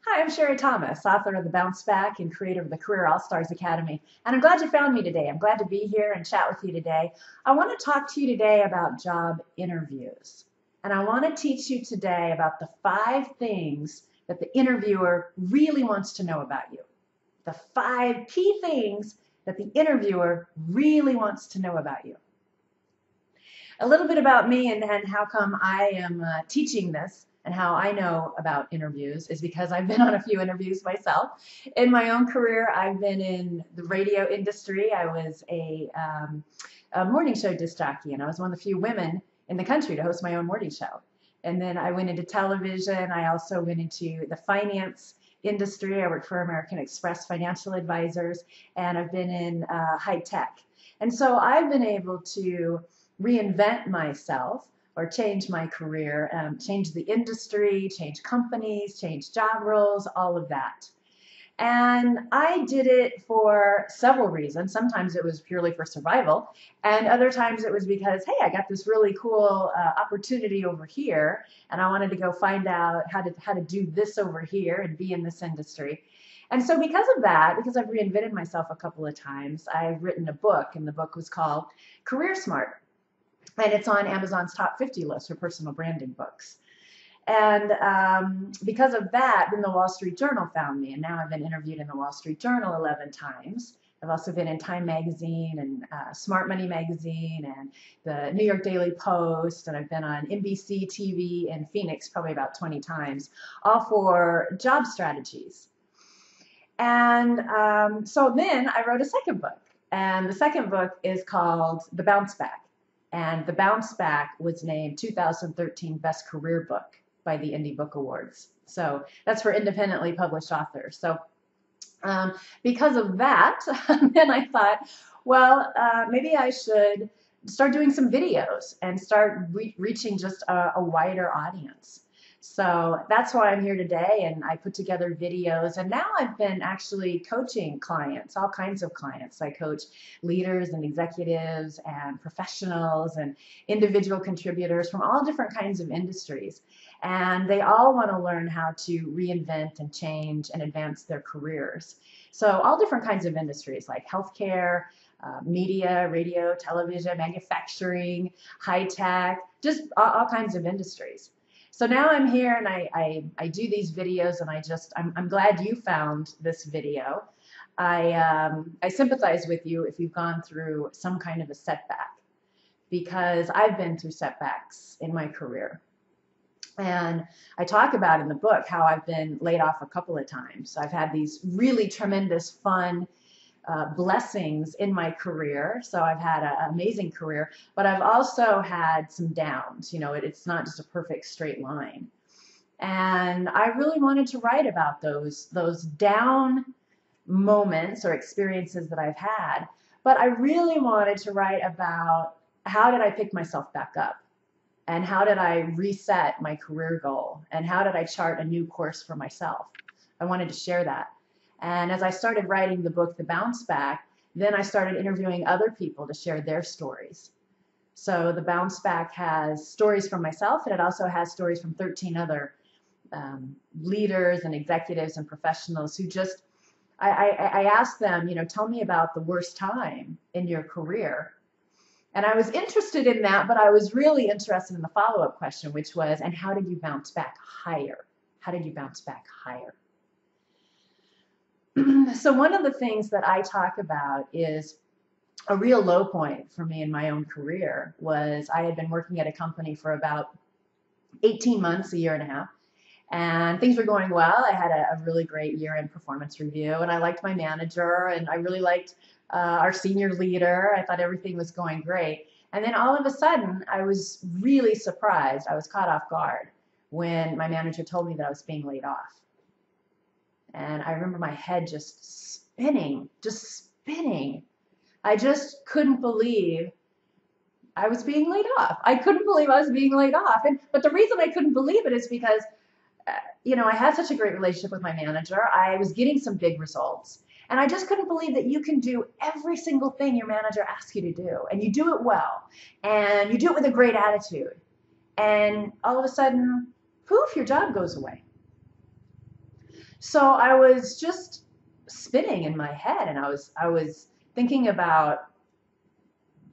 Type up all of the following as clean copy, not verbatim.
Hi, I'm Sherri Thomas, author of The Bounce Back and creator of the Career All-Stars Academy. And I'm glad you found me today. I'm glad to be here and chat with you today. I want to talk to you today about job interviews. And I want to teach you today about the 5 things that the interviewer really wants to know about you. The 5 key things that the interviewer really wants to know about you. A little bit about me and how come I am teaching this and how I know about interviews is because I've been on a few interviews myself. In my own career, I've been in the radio industry. I was a morning show disc jockey, and I was one of the few women in the country to host my own morning show. And then I went into television. I also went into the finance industry. I worked for American Express Financial Advisors, and I've been in high tech. And so I've been able to reinvent myself or change my career, change the industry, change companies, change job roles, all of that. And I did it for several reasons. Sometimes it was purely for survival, and other times it was because, hey, I got this really cool opportunity over here, and I wanted to go find out how to do this over here and be in this industry. And so because of that, because I've reinvented myself a couple of times, I've written a book, and the book was called Career Smart. And it's on Amazon's top 50 list for personal branding books. And because of that, then the Wall Street Journal found me. And now I've been interviewed in the Wall Street Journal 11 times. I've also been in Time Magazine and Smart Money Magazine and the New York Daily Post. And I've been on NBC TV in Phoenix probably about 20 times, all for job strategies. And so then I wrote a second book. And the second book is called The Bounce Back. And The Bounce Back was named 2013 Best Career Book by the Indie Book Awards. So that's for independently published authors. So because of that, then I thought, well, maybe I should start doing some videos and start reaching just a wider audience. So that's why I'm here today, and I put together videos, and now I've been actually coaching clients, all kinds of clients. I coach leaders and executives and professionals and individual contributors from all different kinds of industries, and they all want to learn how to reinvent and change and advance their careers. So all different kinds of industries like healthcare, media, radio, television, manufacturing, high tech, just all kinds of industries. So now I'm here and I do these videos, and I'm glad you found this video. I sympathize with you if you've gone through some kind of a setback, because I've been through setbacks in my career. And I talk about in the book how I've been laid off a couple of times. I've had these really tremendous fun blessings in my career. So I've had an amazing career, but I've also had some downs. You know, it's not just a perfect straight line. And I really wanted to write about those down moments or experiences that I've had. But I really wanted to write about how did I pick myself back up? And how did I reset my career goal? And how did I chart a new course for myself? I wanted to share that. And as I started writing the book, The Bounce Back, then I started interviewing other people to share their stories. So The Bounce Back has stories from myself, and it also has stories from 13 other leaders and executives and professionals who just, I asked them, you know, tell me about the worst time in your career. And I was interested in that, but I was really interested in the follow-up question, which was, and how did you bounce back higher? How did you bounce back higher? So one of the things that I talk about is a real low point for me in my own career was I had been working at a company for about 18 months, a year and a half, and things were going well. I had a really great year-end performance review, and I liked my manager, and I really liked our senior leader. I thought everything was going great. And then all of a sudden, I was really surprised. I was caught off guard when my manager told me that I was being laid off. And I remember my head just spinning. I just couldn't believe I was being laid off. I couldn't believe I was being laid off. But the reason I couldn't believe it is because, you know, I had such a great relationship with my manager. I was getting some big results. And I just couldn't believe that you can do every single thing your manager asks you to do. And you do it well. And you do it with a great attitude. And all of a sudden, poof, your job goes away. So I was just spinning in my head, and I was thinking about,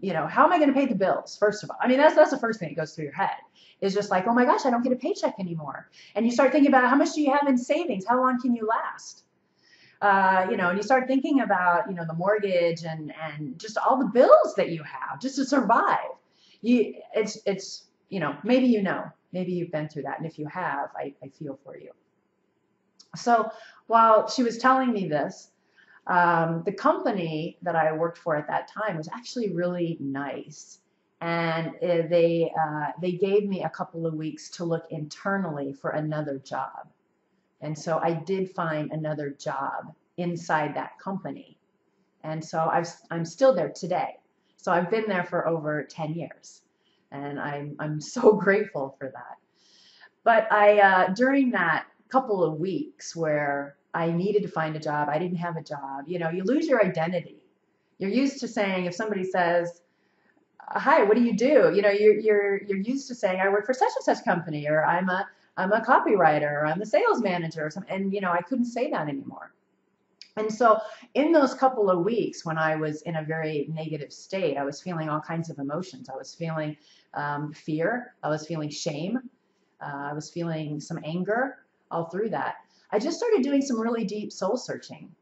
how am I going to pay the bills? First of all, I mean, that's the first thing that goes through your head. Is just like, oh my gosh, I don't get a paycheck anymore. And you start thinking about how much do you have in savings? How long can you last? And you start thinking about, the mortgage and just all the bills that you have just to survive. Maybe you've been through that. And if you have, I feel for you. So while she was telling me this, the company that I worked for at that time was actually really nice. And they gave me a couple of weeks to look internally for another job. And so I did find another job inside that company. And so I'm still there today. So I've been there for over 10 years. And I'm so grateful for that. But during that couple of weeks where I needed to find a job, I didn't have a job, you lose your identity. You're used to saying, if somebody says, hi, what do you do? You're used to saying, I work for such and such company, or I'm a copywriter, or I'm the sales manager, or something. And I couldn't say that anymore. And so in those couple of weeks when I was in a very negative state, I was feeling all kinds of emotions. I was feeling fear. I was feeling shame. I was feeling some anger all through that. I just started doing some really deep soul searching.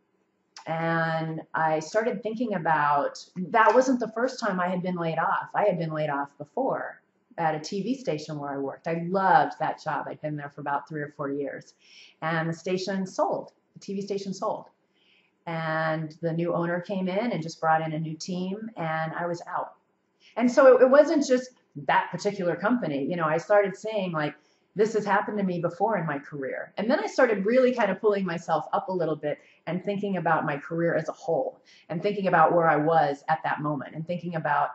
And I started thinking about, that wasn't the first time I had been laid off. I had been laid off before at a TV station where I worked. I loved that job. I'd been there for about 3 or 4 years. And the station sold. The TV station sold. And the new owner came in and just brought in a new team, and I was out. And so it wasn't just that particular company. I started seeing, like, this has happened to me before in my career. And then I started really kind of pulling myself up a little bit and thinking about my career as a whole, and thinking about where I was at that moment, and thinking about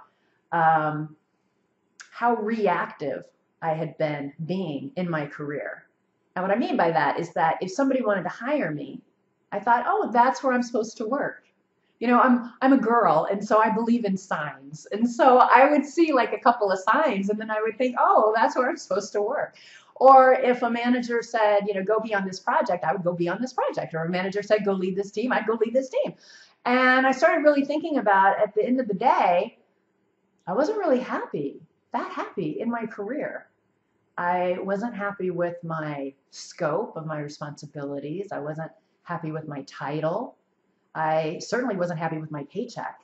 how reactive I had been being in my career. And what I mean by that is that if somebody wanted to hire me, I thought, oh, that's where I'm supposed to work. I'm a girl, and so I believe in signs. And so I would see like a couple of signs, and then I would think, oh, that's where I'm supposed to work. Or if a manager said, go be on this project, I would go be on this project. Or a manager said, go lead this team, I'd go lead this team. And I started really thinking about, at the end of the day, I wasn't really that happy in my career. I wasn't happy with my scope of my responsibilities. I wasn't happy with my title. I certainly wasn't happy with my paycheck.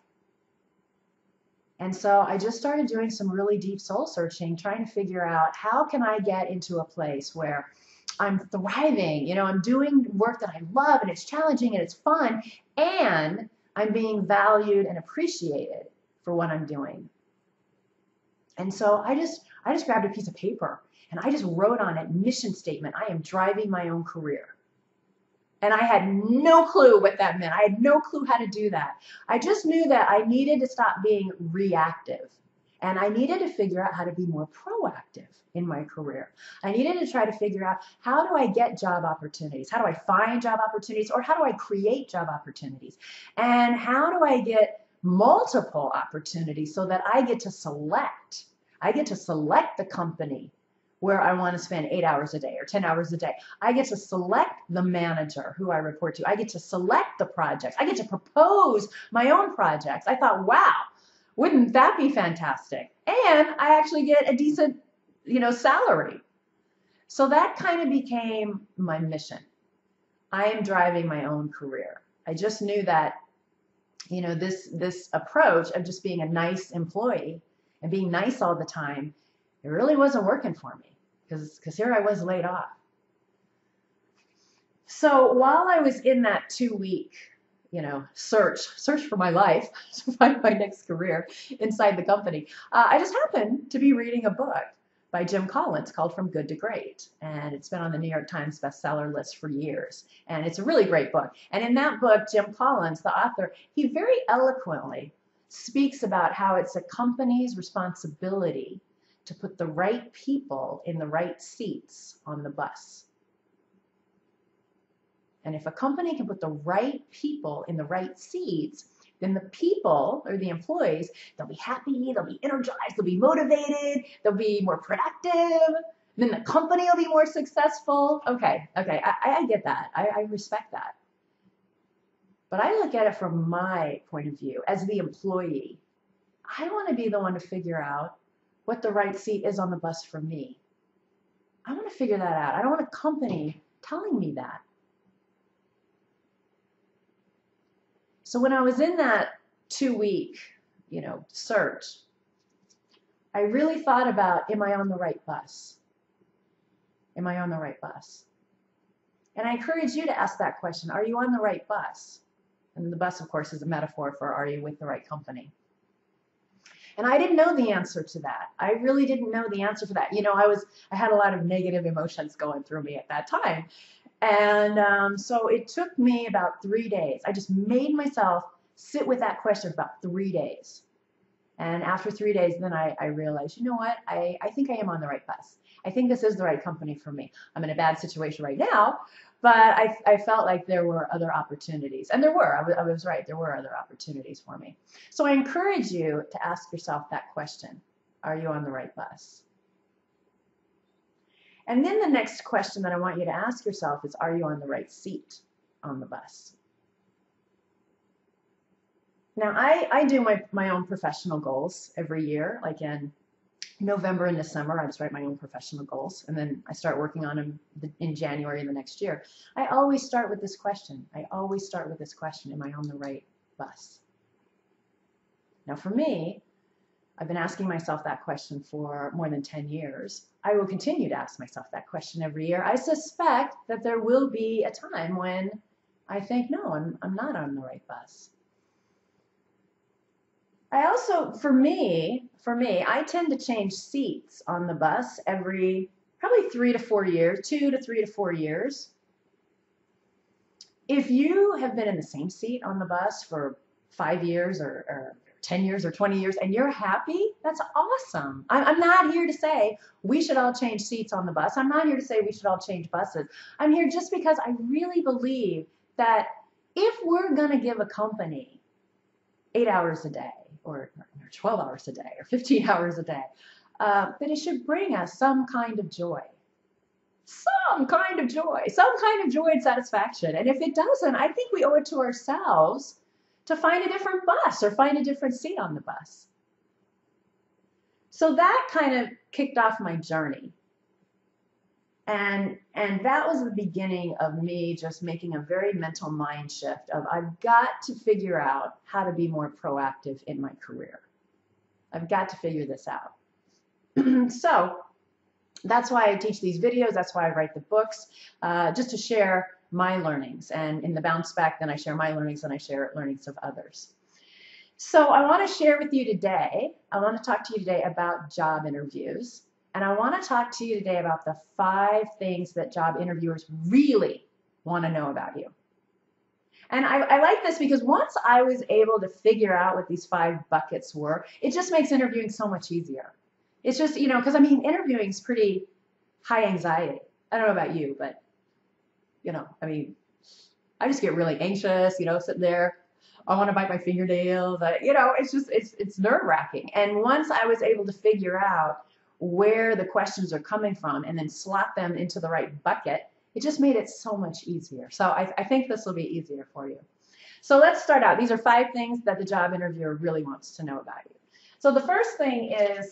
And so I just started doing some really deep soul searching, trying to figure out, how can I get into a place where I'm thriving, I'm doing work that I love, and it's challenging and it's fun, and I'm being valued and appreciated for what I'm doing. And so I just grabbed a piece of paper and I just wrote on it, mission statement, I am driving my own career. And I had no clue what that meant. I had no clue how to do that. I just knew that I needed to stop being reactive. And I needed to figure out how to be more proactive in my career. I needed to try to figure out, how do I get job opportunities? How do I find job opportunities? Or how do I create job opportunities? And how do I get multiple opportunities so that I get to select? I get to select the company where I want to spend 8 hours a day or 10 hours a day. I get to select the manager who I report to. I get to select the projects. I get to propose my own projects. I thought, wow, wouldn't that be fantastic? And I actually get a decent, salary. So that kind of became my mission. I am driving my own career. I just knew that, this approach of just being a nice employee and being nice all the time, it really wasn't working for me. Because here I was laid off. So while I was in that 2-week, search for my life to find my next career inside the company, I just happened to be reading a book by Jim Collins called From Good to Great. And it's been on the New York Times bestseller list for years. And it's a really great book. And in that book, Jim Collins, the author, he very eloquently speaks about how it's a company's responsibility to put the right people in the right seats on the bus. And if a company can put the right people in the right seats, then the people, or the employees, they'll be happy, they'll be energized, they'll be motivated, they'll be more productive, Then the company will be more successful. Okay, I get that. I respect that. But I look at it from my point of view as the employee. I want to be the one to figure out what the right seat is on the bus for me. I want to figure that out. I don't want a company telling me that. So when I was in that 2-week, search, I really thought about, am I on the right bus? Am I on the right bus? And I encourage you to ask that question. Are you on the right bus? And the bus, of course, is a metaphor for, are you with the right company? And I didn't know the answer to that. I really didn't know the answer for that. I had a lot of negative emotions going through me at that time. And so it took me about 3 days. I just made myself sit with that question for about 3 days. And after 3 days, then I realized, you know what? I think I am on the right bus. I think this is the right company for me. I'm in a bad situation right now, but I felt like there were other opportunities. And there were. I was right. There were other opportunities for me. So I encourage you to ask yourself that question. Are you on the right bus? And then the next question that I want you to ask yourself is, are you on the right seat on the bus? Now, I do my own professional goals every year, like in November and December. I just write my own professional goals, and then I start working on them in January of the next year. I always start with this question. Am I on the right bus? Now, for me, I've been asking myself that question for more than 10 years. I will continue to ask myself that question every year. I suspect that there will be a time when I think, no, I'm not on the right bus. I also, for me, I tend to change seats on the bus every probably 3 to 4 years, 2 to 3 to 4 years. If you have been in the same seat on the bus for 5 years or 10 years or 20 years and you're happy, that's awesome. I'm not here to say we should all change seats on the bus. I'm not here to say we should all change buses. I'm here just because I really believe that if we're going to give a company 8 hours a day, or 12 hours a day, or 15 hours a day, that it should bring us some kind of joy. Some kind of joy and satisfaction. And if it doesn't, I think we owe it to ourselves to find a different bus or find a different seat on the bus. So that kind of kicked off my journey. And that was the beginning of me just making a very mental mind shift of, I've got to figure out how to be more proactive in my career. I've got to figure this out. So that's why I teach these videos. That's why I write the books, just to share my learnings. And in the bounce back, then I share my learnings and I share learnings of others. So I want to share with you today, I want to talk to you today about job interviews. And I want to talk to you today about the 5 things that job interviewers really want to know about you. And I like this because once I was able to figure out what these 5 buckets were, it just makes interviewing so much easier. It's just, because interviewing is pretty high anxiety. I don't know about you, but, I just get really anxious, sitting there. I want to bite my fingernails. It's nerve-wracking. And once I was able to figure out where the questions are coming from and then slot them into the right bucket, it just made it so much easier. So I think this will be easier for you. So let's start out. These are 5 things that the job interviewer really wants to know about you. So the first thing is,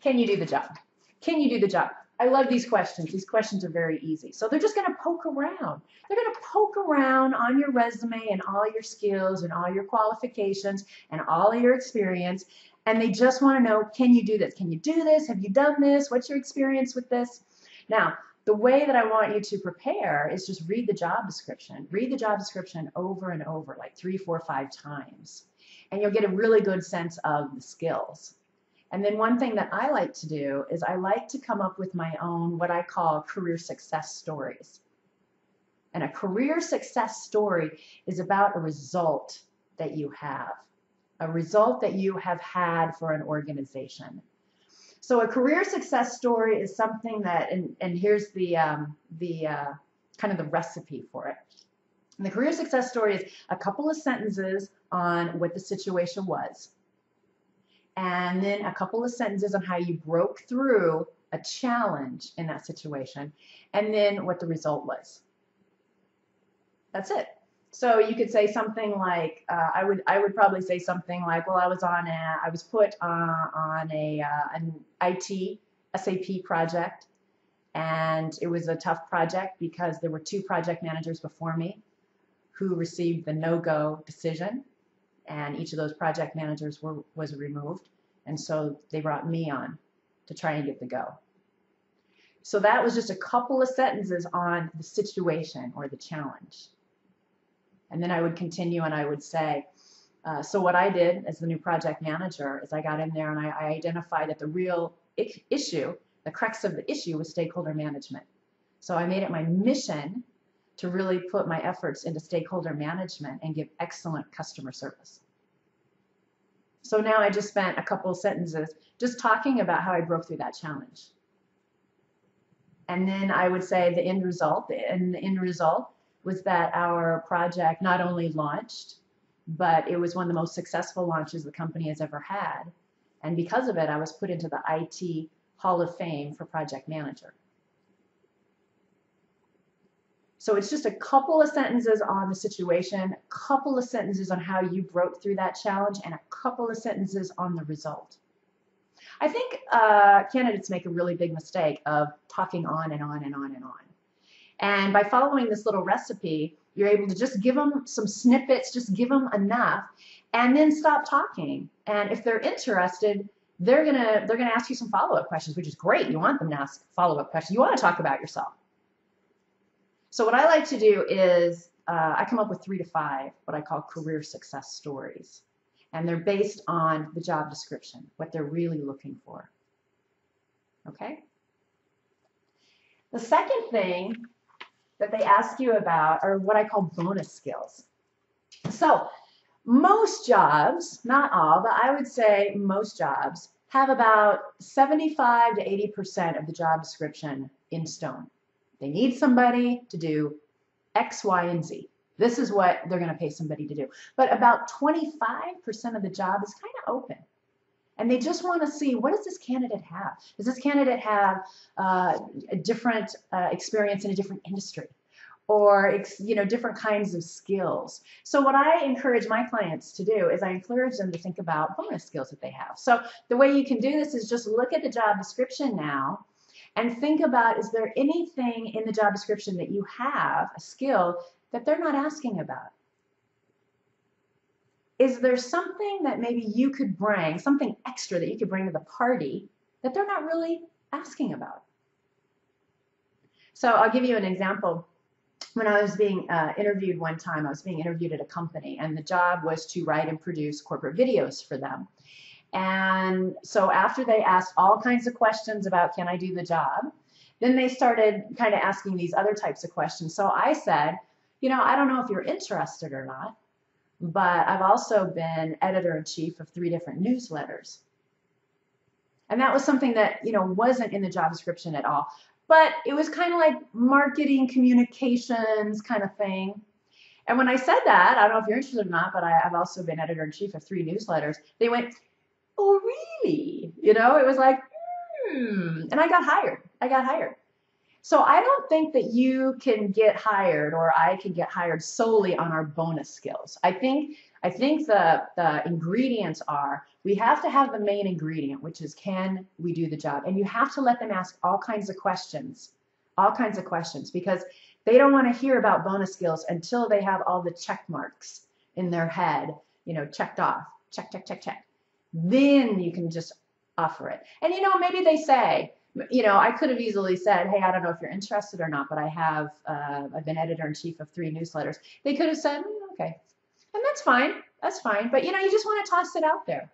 can you do the job? Can you do the job? I love these questions. These questions are very easy. So they're just going to poke around. They're going to poke around on your resume and all your skills and all your qualifications and all of your experience. And they just want to know, can you do this? Can you do this? Have you done this? What's your experience with this? Now, the way that I want you to prepare is just read the job description. Read the job description over and over, like 3, 4, 5 times. And you'll get a really good sense of the skills. And then one thing that I like to do is I like to come up with my own, what I call career success stories. And a career success story is about a result that you have. A result that you have had for an organization. So a career success story is something that, and here's the kind of the recipe for it. And the career success story is a couple of sentences on what the situation was, and then a couple of sentences on how you broke through a challenge in that situation, and then what the result was. That's it. So you could say something like, I would probably say something like, well, I was put on an IT SAP project, and it was a tough project because there were 2 project managers before me who received the no-go decision, and each of those project managers was removed, and so they brought me on to try and get the go. So that was just a couple of sentences on the situation or the challenge. And then I would continue and I would say, so what I did as the new project manager is I got in there and I identified that the real issue, the crux of the issue, was stakeholder management. So I made it my mission to really put my efforts into stakeholder management and give excellent customer service. So now I just spent a couple of sentences just talking about how I broke through that challenge. And then I would say the end result, was that our project not only launched, but it was one of the most successful launches the company has ever had. And because of it, I was put into the IT Hall of Fame for project manager. So it's just a couple of sentences on the situation, a couple of sentences on how you broke through that challenge, and a couple of sentences on the result. I think candidates make a really big mistake of talking on and on and on and on. And by following this little recipe, you're able to just give them some snippets, just give them enough, and then stop talking. And if they're interested, they're gonna ask you some follow-up questions, which is great. You want them to ask follow-up questions. You want to talk about yourself. So what I like to do is I come up with 3 to 5 what I call career success stories. And they're based on the job description, what they're really looking for. Okay? The second thing that they ask you about are what I call bonus skills. So most jobs, not all, but I would say most jobs have about 75 to 80% of the job description in stone. They need somebody to do X, Y, and Z. This is what they're going to pay somebody to do. But about 25% of the job is kind of open. And they just want to see, what does this candidate have? Does this candidate have a different experience in a different industry? Or different kinds of skills? So what I encourage my clients to do is I encourage them to think about bonus skills that they have. So the way you can do this is just look at the job description now and think about, is there anything in the job description that you have, a skill, that they're not asking about? Is there something that maybe you could bring, something extra that you could bring to the party that they're not really asking about? So I'll give you an example. When I was being interviewed one time, I was being interviewed at a company, and the job was to write and produce corporate videos for them. And so after they asked all kinds of questions about, can I do the job, then they started kind of asking these other types of questions. So I said, I don't know if you're interested or not, but I've also been editor-in-chief of 3 different newsletters. And that was something that, wasn't in the job description at all. But it was kind of like marketing communications kind of thing. And when I said that, I don't know if you're interested or not, but I've also been editor-in-chief of 3 newsletters. They went, oh, really? It was like, And I got hired. So I don't think that you can get hired, or I can get hired solely on our bonus skills. I think the ingredients are, we have to have the main ingredient, which is, can we do the job? And you have to let them ask all kinds of questions, because they don't want to hear about bonus skills until they have all the check marks in their head, checked off, check, check, check, check. Then you can just offer it. And maybe they say, I could have easily said, hey, I don't know if you're interested or not, but I've been editor-in-chief of 3 newsletters. They could have said, okay. And that's fine. But, you just want to toss it out there.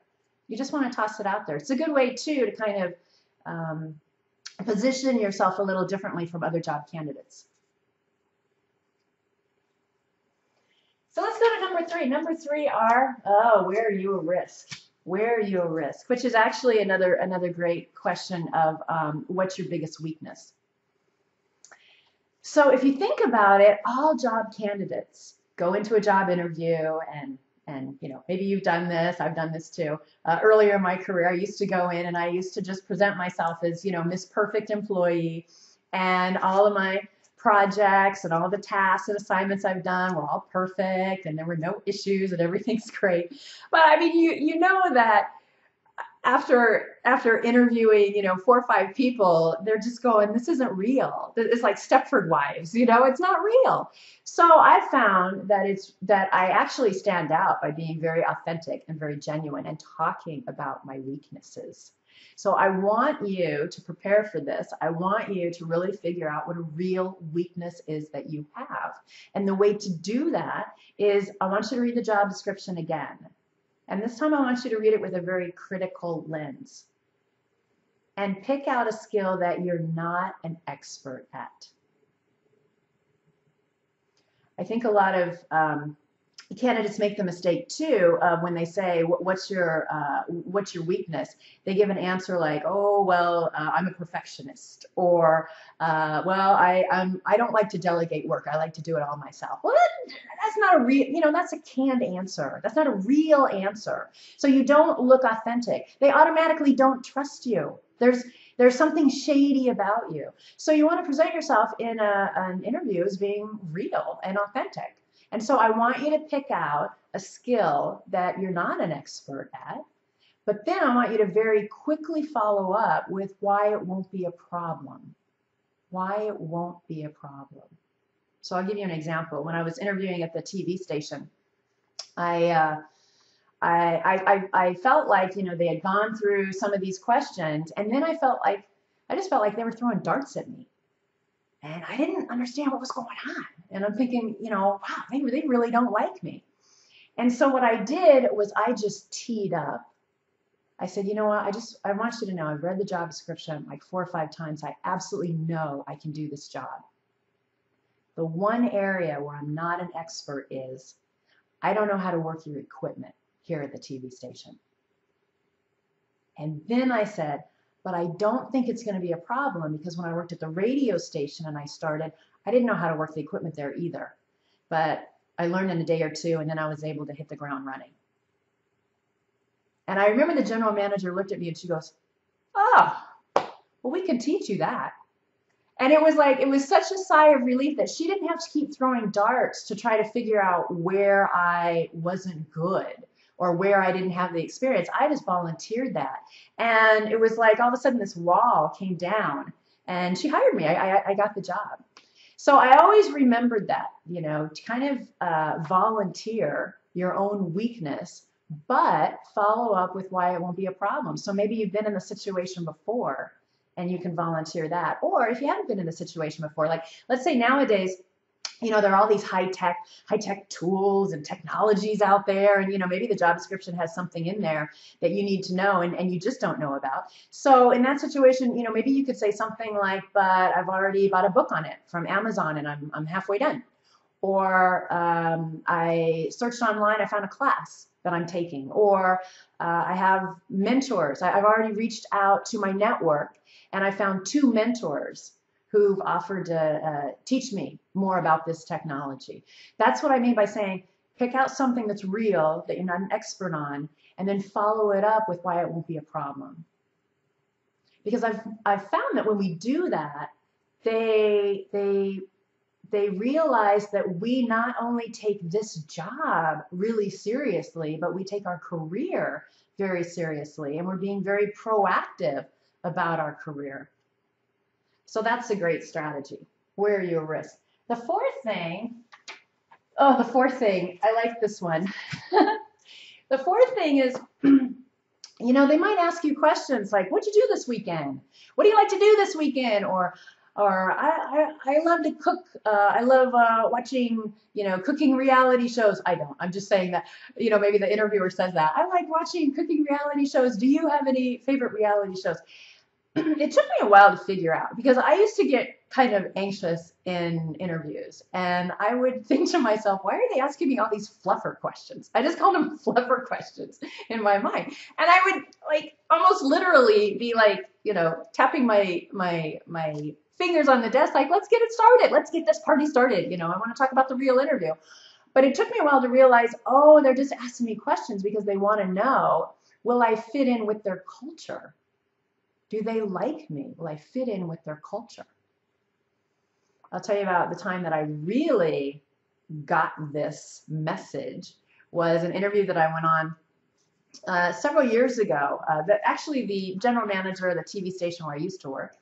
It's a good way, too, to kind of position yourself a little differently from other job candidates. So let's go to number 3. Number 3 are, where are you a risk? Where are you a risk? Which is actually another great question of what's your biggest weakness? So if you think about it, all job candidates go into a job interview and And, maybe you've done this. I've done this too. Earlier in my career, I used to go in and I used to just present myself as, Miss Perfect Employee, and all of my projects and all the tasks and assignments I've done were all perfect and there were no issues and everything's great. But I mean, you know that after interviewing, 4 or 5 people, they're just going, this isn't real. It's like Stepford Wives, it's not real. So I found that I actually stand out by being very authentic and very genuine and talking about my weaknesses. So I want you to prepare for this. I want you to really figure out what a real weakness is that you have. And the way to do that is, I want you to read the job description again. And this time I want you to read it with a very critical lens and pick out a skill that you're not an expert at. I think a lot of candidates make the mistake too when they say, what's your weakness? They give an answer like, oh, well, I'm a perfectionist, or well, I don't like to delegate work. I like to do it all myself. Well, that's not a real, that's a canned answer. That's not a real answer. So you don't look authentic. They automatically don't trust you. There's something shady about you. So you want to present yourself in an interview as being real and authentic. And so I want you to pick out a skill that you're not an expert at, but then I want you to very quickly follow up with why it won't be a problem. Why it won't be a problem. So I'll give you an example. When I was interviewing at the TV station, I felt like, they had gone through some of these questions, and then I just felt like they were throwing darts at me. And I didn't understand what was going on. And I'm thinking, wow, they really don't like me. And so what I did was I just teed up. I said, you know what, I want you to know, I've read the job description like 4 or 5 times. I absolutely know I can do this job. The one area where I'm not an expert is, I don't know how to work your equipment here at the TV station. And then I said, but I don't think it's going to be a problem, because when I worked at the radio station and I started, I didn't know how to work the equipment there either. But I learned in a day or two, and then I was able to hit the ground running. And I remember the general manager looked at me and she goes, oh, well, we can teach you that. And it was such a sigh of relief that she didn't have to keep throwing darts to try to figure out where I wasn't good or where I didn't have the experience. I just volunteered that. And it was like all of a sudden this wall came down and she hired me. I got the job. So I always remembered that, to kind of volunteer your own weakness, but follow up with why it won't be a problem. So maybe you've been in the situation before and you can volunteer that. Or if you haven't been in the situation before, like let's say nowadays, there are all these high-tech tools and technologies out there, and maybe the job description has something in there that you need to know and you just don't know about. So in that situation, maybe you could say something like, but I've already bought a book on it from Amazon and I'm halfway done. Or I searched online, I found a class that I'm taking. Or I have mentors. I've already reached out to my network and I found 2 mentors who've offered to teach me more about this technology. That's what I mean by saying, pick out something that's real, that you're not an expert on, and then follow it up with why it won't be a problem. Because I've found that when we do that, they realize that we not only take this job really seriously, but we take our career very seriously, and we're being very proactive about our career. So that's a great strategy. Where are you a risk? The fourth thing, I like this one. The fourth thing is, they might ask you questions like, what'd you do this weekend? What do you like to do this weekend? Or I love to cook. I love watching, cooking reality shows. I don't. I'm just saying that, maybe the interviewer says that. I like watching cooking reality shows. Do you have any favorite reality shows? It took me a while to figure out, because I used to get kind of anxious in interviews, and I would think to myself, why are they asking me all these fluffer questions? I just called them fluffer questions in my mind. And I would almost literally be tapping my fingers on the desk, like, let's get it started. Let's get this party started. I want to talk about the real interview. But it took me a while to realize, oh, they're just asking me questions because they want to know, will I fit in with their culture? Do they like me? Will I fit in with their culture? I'll tell you about the time that I really got this message was an interview that I went on several years ago. That actually the general manager of the TV station where I used to work,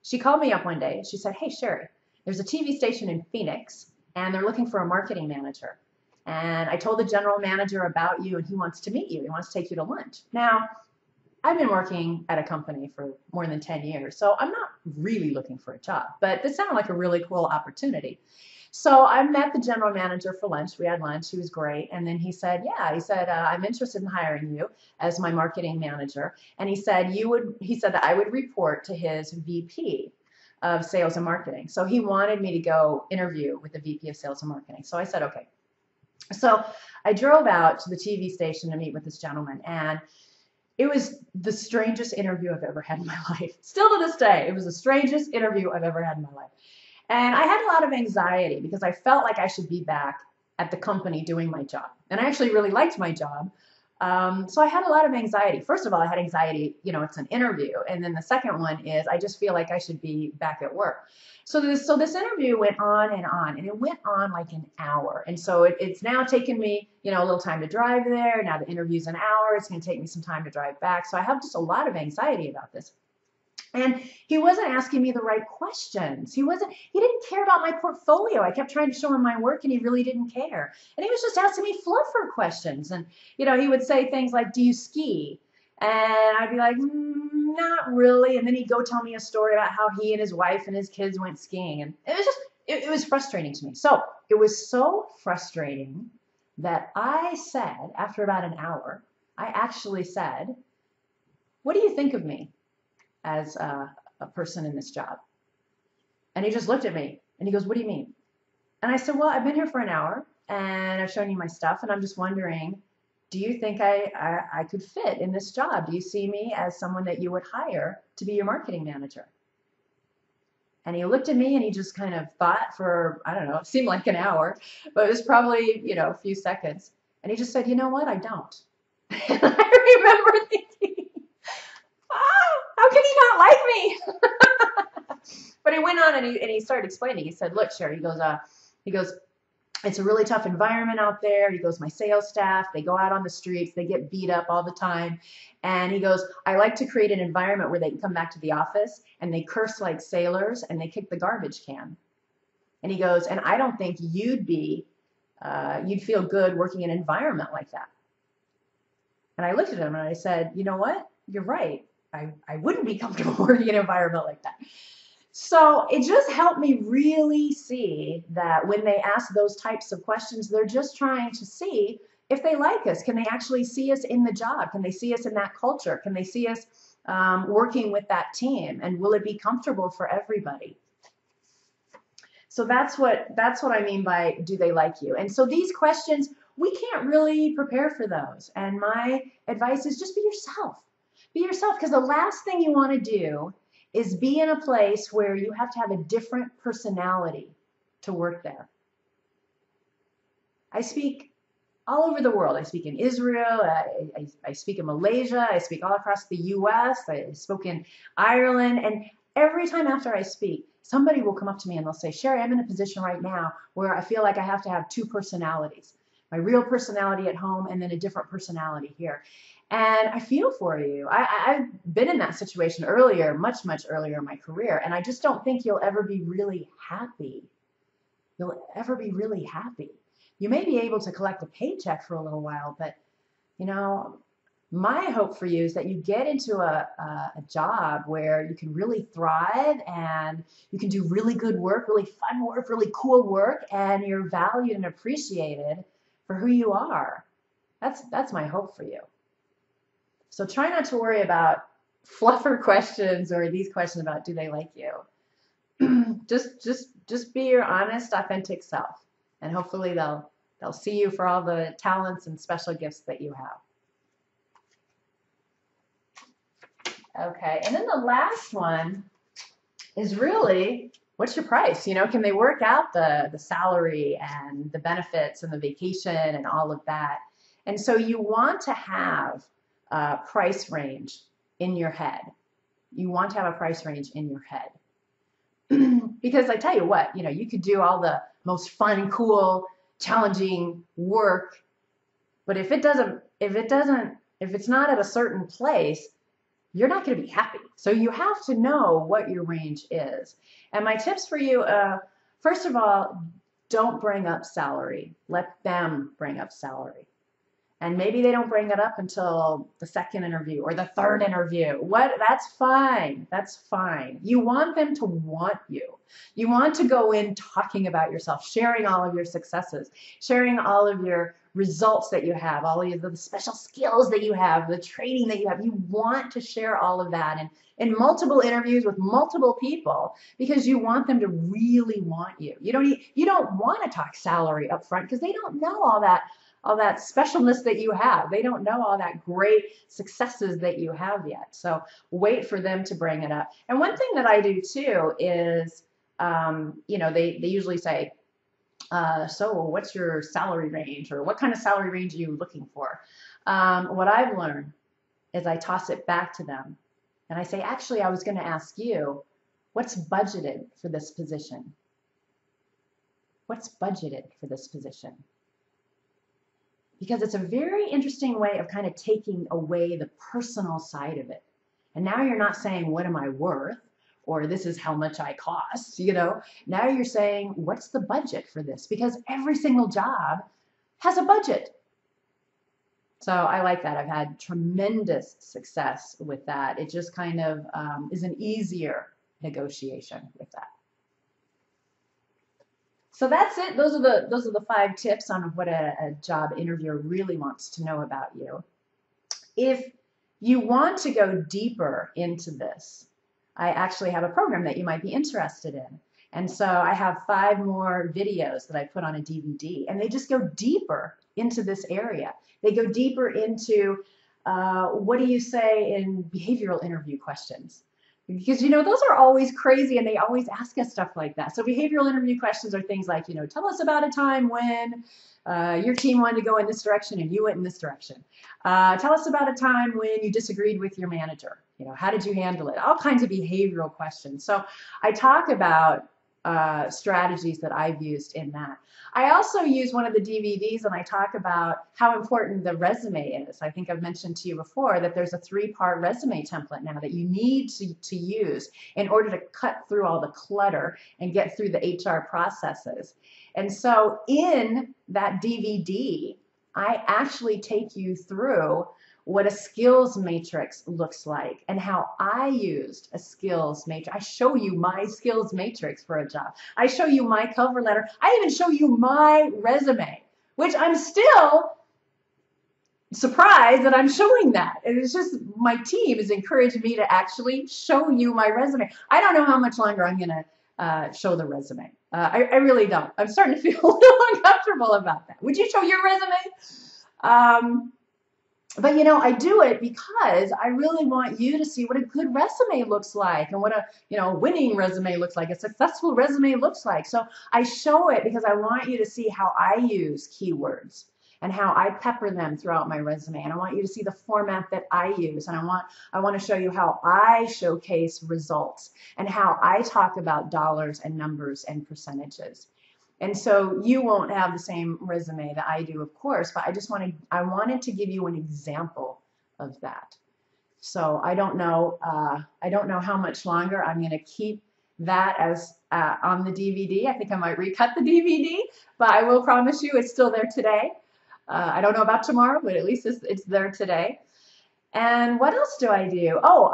she called me up one day and she said, hey, Sherri, there's a TV station in Phoenix and they're looking for a marketing manager. And I told the general manager about you and he wants to meet you. He wants to take you to lunch. Now, I've been working at a company for more than 10 years, so I'm not really looking for a job, but this sounded like a really cool opportunity. So I met the general manager for lunch. We had lunch. He was great. And then he said, I'm interested in hiring you as my marketing manager. And he said that I would report to his VP of sales and marketing. So he wanted me to go interview with the VP of sales and marketing. So I said, okay. So I drove out to the TV station to meet with this gentleman, and it was the strangest interview I've ever had in my life. Still to this day, it was the strangest interview I've ever had in my life. And I had a lot of anxiety because I felt like I should be back at the company doing my job. And I actually really liked my job. So I had a lot of anxiety. First of all, I had anxiety, it's an interview. And then the second one is I just feel like I should be back at work. So this interview went on, and it went on like an hour. And so it's now taken me, a little time to drive there. Now the interview's an hour. It's going to take me some time to drive back. So I have just a lot of anxiety about this. And he wasn't asking me the right questions. He didn't care about my portfolio. I kept trying to show him my work and he really didn't care. And he was just asking me fluffer questions. And, he would say things like, do you ski? And I'd be like, not really. And then he'd go tell me a story about how he and his wife and his kids went skiing. And it was frustrating to me. So it was so frustrating that I said, after about an hour, I actually said, what do you think of me as a person in this job? And he just looked at me and he goes, what do you mean? And I said, well, I've been here for an hour and I've shown you my stuff and I'm just wondering, do you think I could fit in this job? Do you see me as someone that you would hire to be your marketing manager? And he looked at me and he just kind of thought for, I don't know, it seemed like an hour, but it was probably, a few seconds. And he just said, you know what? I don't. And I remember thinking, how can he not like me? But he went on and he started explaining. He said, look, Sherri, he goes, it's a really tough environment out there. He goes, my sales staff, they go out on the streets, they get beat up all the time. And he goes, I like to create an environment where they can come back to the office and they curse like sailors and they kick the garbage can. And he goes, and I don't think you'd feel good working in an environment like that. And I looked at him and I said, you know what? You're right. I wouldn't be comfortable working in an environment like that. So it just helped me really see that when they ask those types of questions, they're just trying to see if they like us. Can they actually see us in the job? Can they see us in that culture? Can they see us working with that team? And will it be comfortable for everybody? So that's what I mean by do they like you? And so these questions, we can't really prepare for those. And my advice is just be yourself. Be yourself, because the last thing you want to do is be in a place where you have to have a different personality to work there. I speak all over the world. I speak in Israel, I speak in Malaysia, I speak all across the US, I spoke in Ireland, and every time after I speak, somebody will come up to me and they'll say, Sherri, I'm in a position right now where I feel like I have to have two personalities. My real personality at home and then a different personality here. And I feel for you. I've been in that situation earlier, much, much earlier in my career. And I just don't think you'll ever be really happy. You'll ever be really happy. You may be able to collect a paycheck for a little while, but, my hope for you is that you get into a job where you can really thrive and you can do really good work, really fun work, really cool work, and you're valued and appreciated for who you are. That's my hope for you. So try not to worry about fluffer questions or these questions about do they like you. just be your honest, authentic self, and hopefully they'll see you for all the talents and special gifts that you have. Okay, and then the last one is really what's your price? You know, can they work out the salary and the benefits and the vacation and all of that? And so you want to have a price range in your head. You want to have a price range in your head. Because I tell you what, you know, you could do all the most fun, cool, challenging work, but if it's not at a certain place, you're not going to be happy. So you have to know what your range is. And my tips for you, first of all, don't bring up salary. Let them bring up salary. And maybe they don't bring it up until the second interview or the third interview. That's fine. That's fine. You want them to want you. You want to go in talking about yourself, sharing all of your successes, sharing all of your results that you have, all of the special skills that you have, the training that you have. You want to share all of that in multiple interviews with multiple people because you want them to really want you. You don't want to talk salary up front because they don't know all that specialness that you have. They don't know all that great successes that you have yet. So wait for them to bring it up. And one thing that I do too is, you know, they usually say, so what's your salary range, or what kind of salary range are you looking for? What I've learned is I toss it back to them and I say, actually, I was going to ask you, what's budgeted for this position? What's budgeted for this position? Because it's a very interesting way of kind of taking away the personal side of it. And now you're not saying, what am I worth? Or this is how much I cost, you know. Now you're saying, what's the budget for this? Because every single job has a budget. So I like that. I've had tremendous success with that. It just kind of is an easier negotiation with that. So that's it. Those are the 5 tips on what a job interviewer really wants to know about you. If you want to go deeper into this, I actually have a program that you might be interested in. And so I have 5 more videos that I put on a DVD, and they just go deeper into this area. They go deeper into what do you say in behavioral interview questions? Because, you know, those are always crazy and they always ask us stuff like that. So behavioral interview questions are things like, you know, tell us about a time when your team wanted to go in this direction and you went in this direction. Tell us about a time when you disagreed with your manager. You know, how did you handle it? All kinds of behavioral questions. So I talk about strategies that I've used in that. I also use one of the DVDs and I talk about how important the resume is. I think I've mentioned to you before that there's a 3-part resume template now that you need to use in order to cut through all the clutter and get through the HR processes. And so in that DVD, I actually take you through what a skills matrix looks like and how I used a skills matrix. I show you my skills matrix for a job. I show you my cover letter. I even show you my resume, which I'm still surprised that I'm showing that. And it's just my team is encouraging me to actually show you my resume. I don't know how much longer I'm going to show the resume. I really don't. I'm starting to feel a little uncomfortable about that. Would you show your resume? But, you know, I do it because I really want you to see what a good resume looks like and what a, you know, winning resume looks like, a successful resume looks like. So I show it because I want you to see how I use keywords and how I pepper them throughout my resume. And I want you to see the format that I use. And I want to show you how I showcase results and how I talk about dollars and numbers and percentages. And so you won't have the same resume that I do, of course, but I wanted to give you an example of that. So I don't know how much longer I'm going to keep that as on the DVD. I think I might recut the DVD, but I will promise you it's still there today. I don't know about tomorrow, but at least it's there today. And what else do I do? Oh,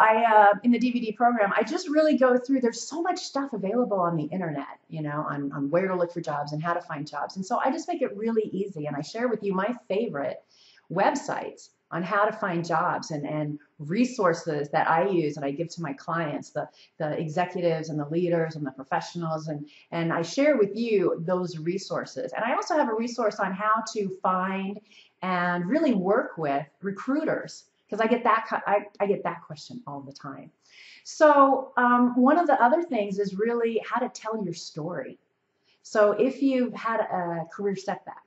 in the DVD program, I just really go through, there's so much stuff available on the internet, you know, on where to look for jobs and how to find jobs. And so I just make it really easy. And I share with you my favorite websites on how to find jobs and resources that I use and I give to my clients, the executives and the leaders and the professionals. And I share with you those resources. And I also have a resource on how to find and really work with recruiters, because I get that question all the time. So one of the other things is really how to tell your story. So if you've had a career setback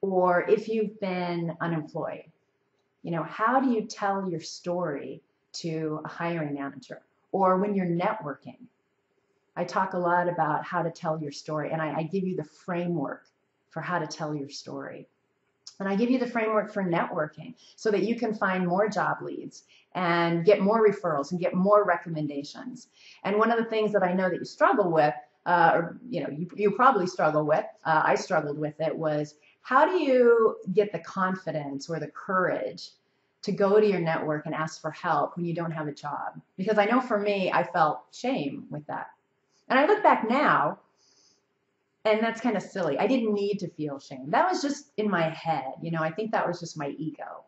or if you've been unemployed, how do you tell your story to a hiring manager? Or when you're networking, I talk a lot about how to tell your story, and I give you the framework for how to tell your story. And I give you the framework for networking so that you can find more job leads and get more referrals and get more recommendations. And one of the things that I know that you struggle with, or you probably struggle with, I struggled with it, was how do you get the confidence or the courage to go to your network and ask for help when you don't have a job? Because I know for me, I felt shame with that. And I look back now, and that's kind of silly. I didn't need to feel shame. That was just in my head. I think that was just my ego.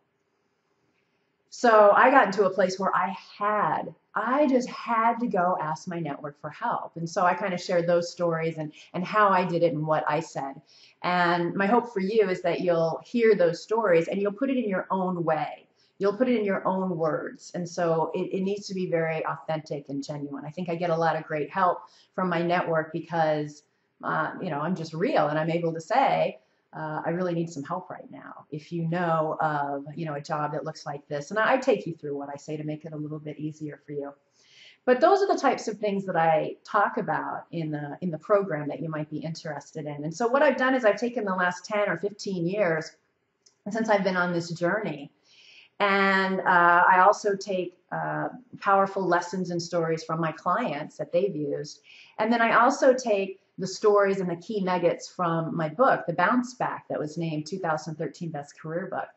So I got into a place where I just had to go ask my network for help. And so I kind of shared those stories and how I did it and what I said. And my hope for you is that you'll hear those stories and you'll put it in your own way. You'll put it in your own words. And so it needs to be very authentic and genuine. I think I get a lot of great help from my network because I'm just real and I'm able to say, I really need some help right now. If you know of, a job that looks like this, and I take you through what I say to make it a little bit easier for you. But those are the types of things that I talk about in the program that you might be interested in. And so what I've done is I've taken the last 10 or 15 years since I've been on this journey. And I also take powerful lessons and stories from my clients that they've used. And then I also take the stories and the key nuggets from my book, The Bounce Back, that was named 2013 Best Career Book.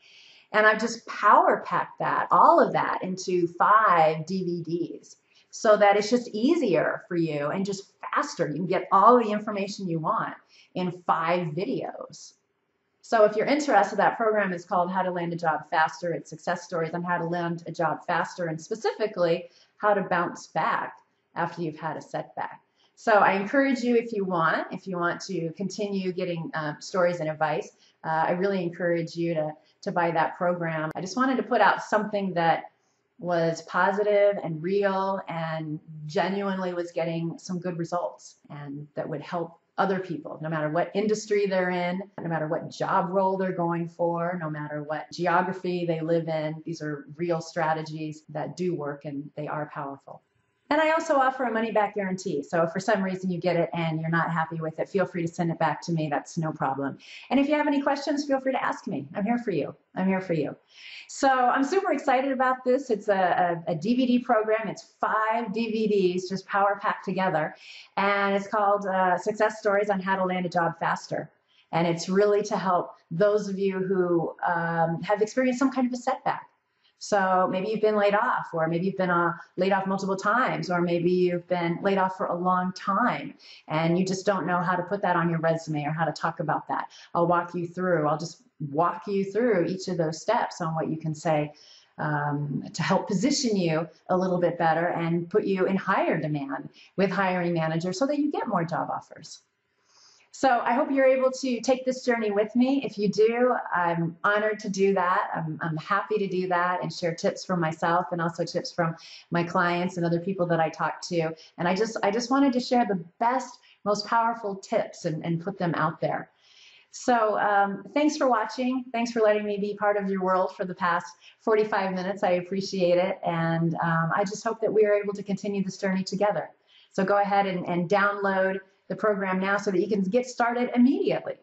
And I've just power packed all of that into 5 DVDs so that it's just easier for you and just faster. You can get all the information you want in 5 videos. So if you're interested, that program is called How to Land a Job Faster. It's success stories on how to land a job faster and specifically how to bounce back after you've had a setback. So I encourage you, if you want to continue getting stories and advice, I really encourage you to buy that program. I just wanted to put out something that was positive and real and genuinely was getting some good results and that would help other people, no matter what industry they're in, no matter what job role they're going for, no matter what geography they live in. These are real strategies that do work and they are powerful. And I also offer a money-back guarantee. So if for some reason you get it and you're not happy with it, feel free to send it back to me. That's no problem. And if you have any questions, feel free to ask me. I'm here for you. I'm here for you. So I'm super excited about this. It's a DVD program. It's 5 DVDs just power packed together. And it's called Success Stories on How to Land a Job Faster. And it's really to help those of you who have experienced some kind of a setback. So maybe you've been laid off, or maybe you've been laid off multiple times, or maybe you've been laid off for a long time and you just don't know how to put that on your resume or how to talk about that. I'll just walk you through each of those steps on what you can say to help position you a little bit better and put you in higher demand with hiring managers so that you get more job offers. So I hope you're able to take this journey with me. If you do, I'm honored to do that. I'm happy to do that and share tips from myself and also tips from my clients and other people that I talk to. And I just wanted to share the best, most powerful tips and put them out there. So thanks for watching. Thanks for letting me be part of your world for the past 45 minutes. I appreciate it. And I just hope that we are able to continue this journey together. So go ahead and download the program now so that you can get started immediately.